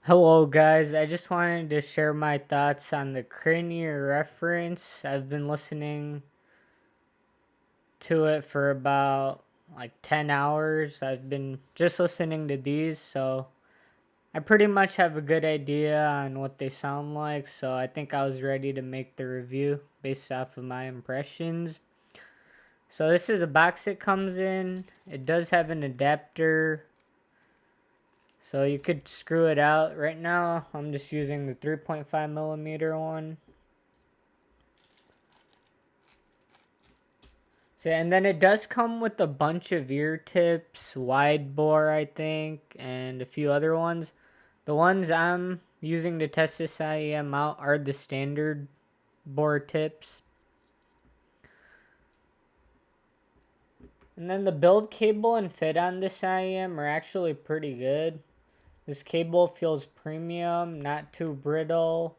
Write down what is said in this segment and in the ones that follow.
Hello guys, I just wanted to share my thoughts on the Crinear reference. I've been listening to it for about like 10 hours. I've been just listening to these, so I pretty much have a good idea on what they sound like, so I think I was ready to make the review based off of my impressions. So this is a box it comes in. It does have an adapter, so you could screw it out. Right now, I'm just using the 3.5 millimeter one. So, and then it does come with a bunch of ear tips, wide bore, I think, and a few other ones. The ones I'm using to test this IEM out are the standard bore tips. And then the build cable and fit on this IEM are actually pretty good. This cable feels premium, not too brittle,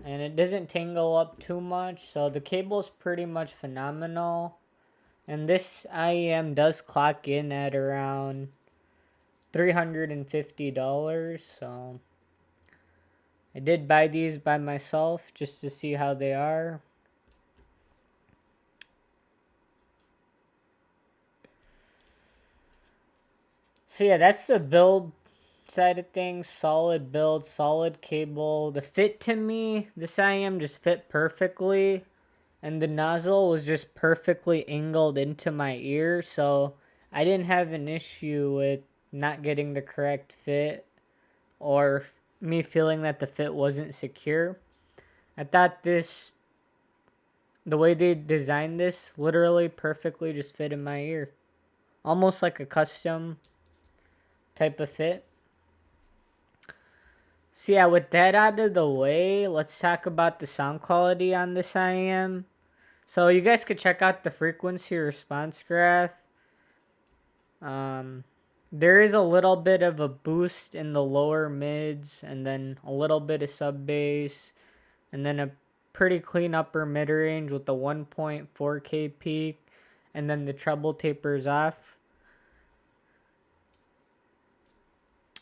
and it doesn't tangle up too much, so the cable is pretty much phenomenal. And this IEM does clock in at around $350, so I did buy these by myself just to see how they are. So yeah, that's the build side of things. Solid build, solid cable. The fit, to me, this IEM just fit perfectly, and the nozzle was just perfectly angled into my ear, so I didn't have an issue with not getting the correct fit or me feeling that the fit wasn't secure. I thought the way they designed this, literally perfectly just fit in my ear. Almost like a custom type of fit. So yeah, with that out of the way, let's talk about the sound quality on this IEM. So you guys could check out the frequency response graph. Um, there is a little bit of a boost in the lower mids, and then a little bit of sub bass, and then a pretty clean upper mid range with the 1.4K peak, and then the treble tapers off.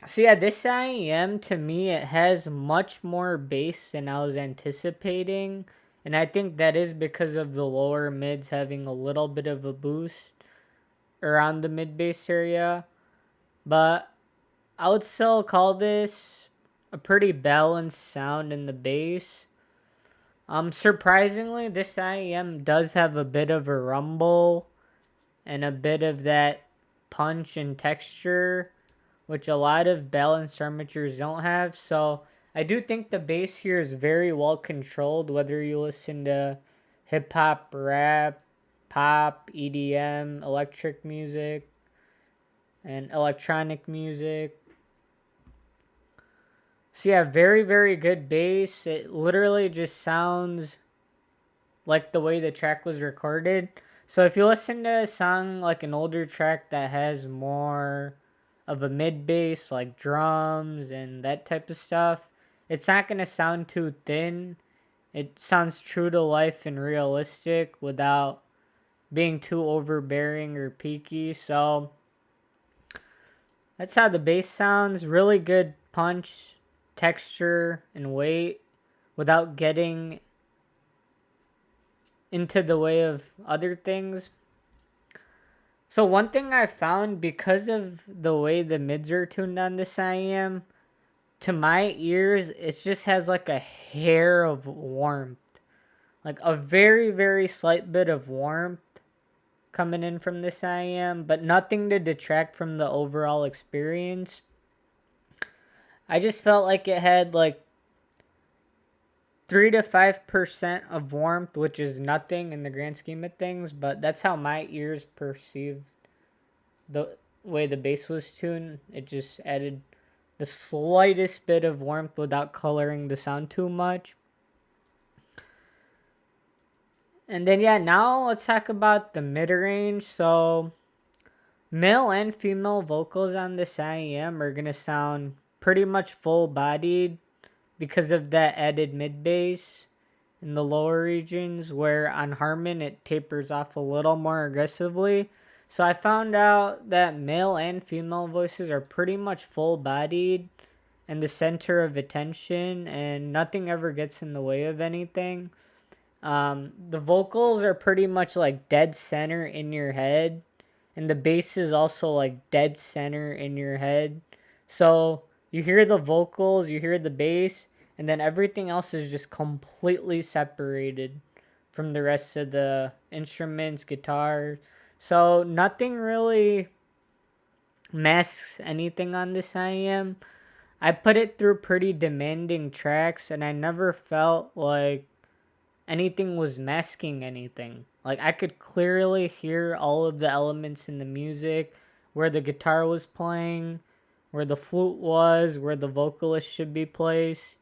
So yeah, this IEM, to me, it has much more bass than I was anticipating, and I think that is because of the lower mids having a little bit of a boost around the mid bass area. But I would still call this a pretty balanced sound in the bass. Surprisingly, this IEM does have a bit of a rumble and a bit of that punch and texture, which a lot of balanced armatures don't have. So I do think the bass here is very well controlled, whether you listen to hip hop, rap, pop, EDM, electric music, and electronic music. So yeah, very, very good bass. It literally just sounds like the way the track was recorded. So if you listen to a song like an older track that has more of a mid bass, like drums and that type of stuff, it's not going to sound too thin. It sounds true to life and realistic without being too overbearing or peaky. So that's how the bass sounds. Really good punch, texture, and weight without getting into the way of other things. So one thing I found, because of the way the mids are tuned on this IEM, to my ears, it just has like a hair of warmth. Like a very, very slight bit of warmth coming in from this IEM, but nothing to detract from the overall experience. I just felt like it had like 3 to 5% of warmth, which is nothing in the grand scheme of things, but that's how my ears perceived the way the bass was tuned. It just added the slightest bit of warmth without coloring the sound too much. And then yeah, now let's talk about the mid range. So male and female vocals on this IEM are gonna sound pretty much full bodied because of that added mid bass in the lower regions, where on Harmon it tapers off a little more aggressively. So I found out that male and female voices are pretty much full bodied and the center of attention, and nothing ever gets in the way of anything. The vocals are pretty much like dead center in your head, and the bass is also like dead center in your head. So you hear the vocals, you hear the bass, and then everything else is just completely separated from the rest of the instruments, guitar. So nothing really masks anything on this IEM. I put it through pretty demanding tracks, and I never felt like anything was masking anything. Like I could clearly hear all of the elements in the music, where the guitar was playing, where the flute was, where the vocalist should be placed.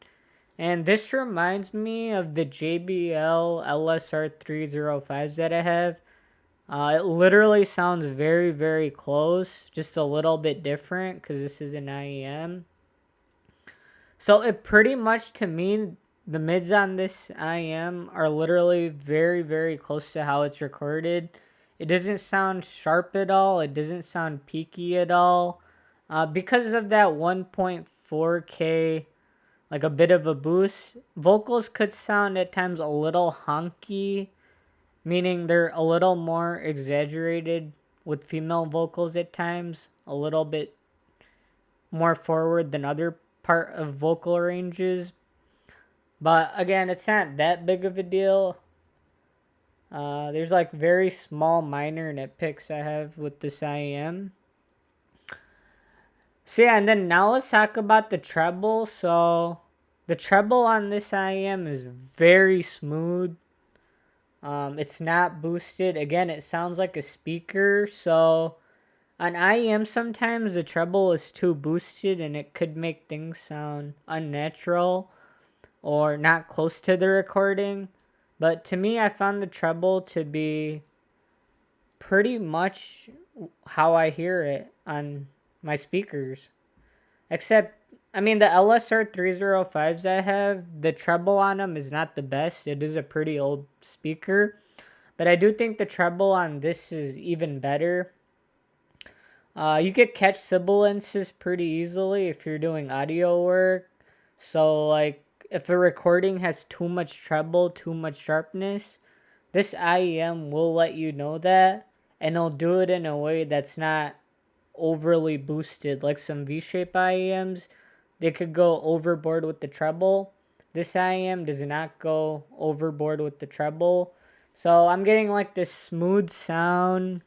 And this reminds me of the JBL LSR 305s that I have. It literally sounds very, very close, just a little bit different because this is an IEM. So it pretty much, to me, the mids on this IEM are literally very, very close to how it's recorded. It doesn't sound sharp at all. It doesn't sound peaky at all. Because of that 1.4K, like a bit of a boost, vocals could sound at times a little honky, meaning they're a little more exaggerated with female vocals at times, a little bit more forward than other part of vocal ranges. But again, it's not that big of a deal. There's like very small minor nitpicks I have with this IEM. So yeah, and then now let's talk about the treble. So the treble on this IEM is very smooth. It's not boosted. Again, it sounds like a speaker. So on IEM, sometimes the treble is too boosted and it could make things sound unnatural or not close to the recording. But to me, I found the treble to be pretty much how I hear it on my speakers. Except, I mean, the LSR 305s I have, the treble on them is not the best. It is a pretty old speaker. But I do think the treble on this is even better. You could catch sibilances pretty easily if you're doing audio work. So, like, if a recording has too much treble, too much sharpness, this IEM will let you know that, and it'll do it in a way that's not overly boosted. Like some V-shape IEMs, they could go overboard with the treble. This IEM does not go overboard with the treble. So I'm getting like this smooth sound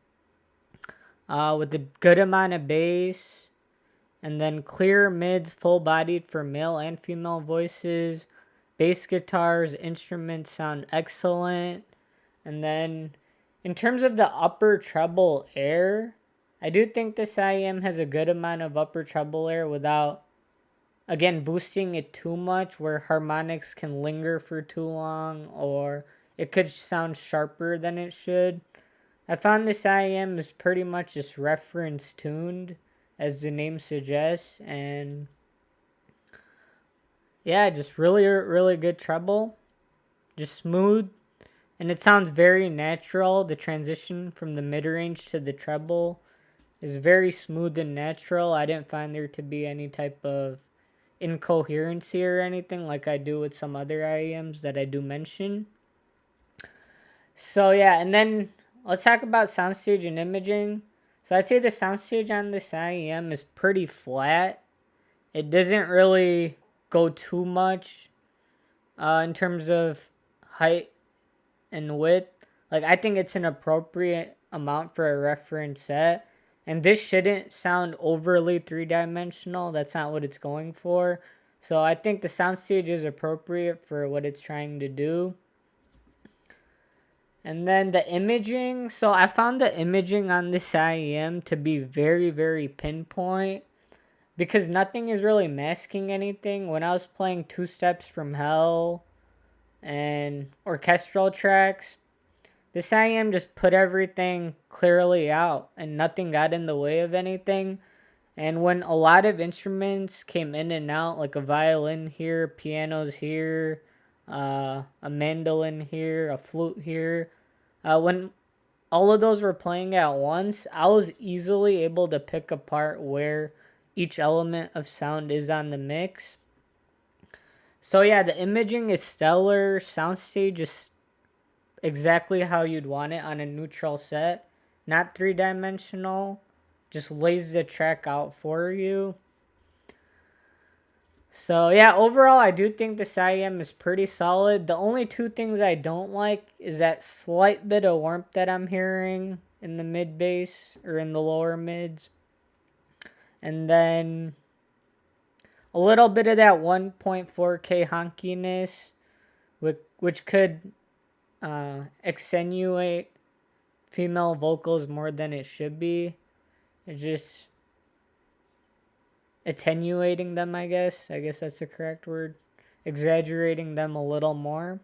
with a good amount of bass, and then clear mids, full bodied for male and female voices. Bass guitars, instruments sound excellent. And then in terms of the upper treble air, I do think this IEM has a good amount of upper treble air without, again, boosting it too much where harmonics can linger for too long or it could sound sharper than it should. I found this IEM is pretty much just reference tuned, as the name suggests, and yeah, just really, really good treble. Just smooth, and it sounds very natural. The transition from the mid range to the treble is very smooth and natural. I didn't find there to be any type of incoherency or anything like I do with some other IEMs that I do mention. So yeah, and then let's talk about soundstage and imaging. So I'd say the soundstage on this IEM is pretty flat. It doesn't really go too much in terms of height and width. Like I think it's an appropriate amount for a reference set. And this shouldn't sound overly three-dimensional. That's not what it's going for. So I think the soundstage is appropriate for what it's trying to do. And then the imaging. So I found the imaging on this IEM to be very, very pinpoint, because nothing is really masking anything. When I was playing Two Steps from Hell and orchestral tracks, this IEM just put everything clearly out and nothing got in the way of anything. And when a lot of instruments came in and out, like a violin here, pianos here, a mandolin here, a flute here, when all of those were playing at once, I was easily able to pick apart where each element of sound is on the mix. So yeah, the imaging is stellar. Soundstage is exactly how you'd want it on a neutral set. Not three-dimensional. Just lays the track out for you. So yeah, overall I do think this IEM is pretty solid. The only two things I don't like is that slight bit of warmth that I'm hearing in the mid bass or in the lower mids. And then a little bit of that 1.4K honkiness, which could accentuate female vocals more than it should be. It's just attenuating them, I guess. I guess that's the correct word. Exaggerating them a little more.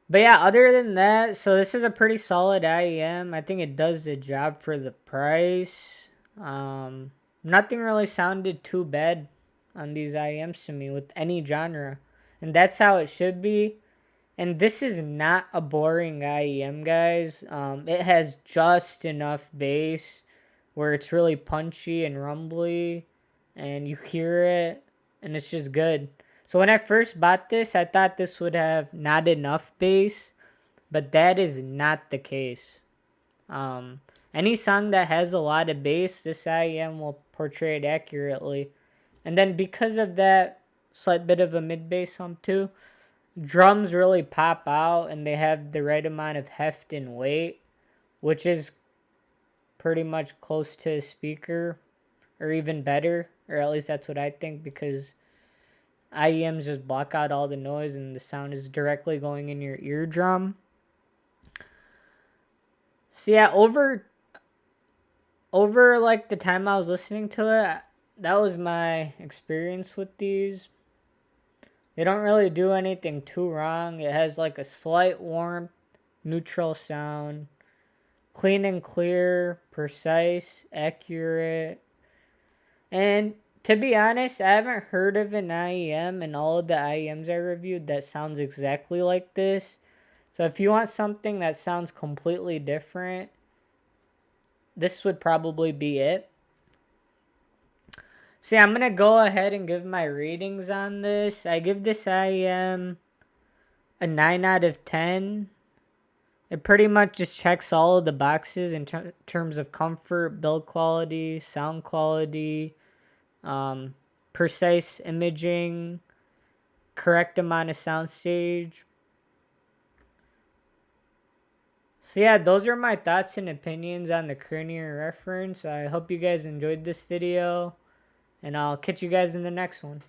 But yeah, other than that, so this is a pretty solid IEM. I think it does the job for the price. Nothing really sounded too bad on these IEMs to me with any genre. And that's how it should be. And this is not a boring IEM, guys. It has just enough bass where it's really punchy and rumbly. And you hear it. And it's just good. So when I first bought this, I thought this would have not enough bass, but that is not the case. Any song that has a lot of bass, this IEM will portray it accurately. And then because of that slight bit of a mid bass hump too, drums really pop out and they have the right amount of heft and weight, which is pretty much close to a speaker or even better, or at least that's what I think, because IEMs just block out all the noise and the sound is directly going in your eardrum. So yeah, over like the time I was listening to it, that was my experience with these. They don't really do anything too wrong. It has like a slight warmth, neutral sound, clean and clear, precise, accurate. And to be honest, I haven't heard of an IEM in all of the IEMs I reviewed that sounds exactly like this. So if you want something that sounds completely different, this would probably be it. So yeah, I'm going to go ahead and give my ratings on this. I give this IEM a 9 out of 10. It pretty much just checks all of the boxes in terms of comfort, build quality, sound quality, precise imaging, correct amount of soundstage. So yeah, those are my thoughts and opinions on the Crinear reference. I hope you guys enjoyed this video, and I'll catch you guys in the next one.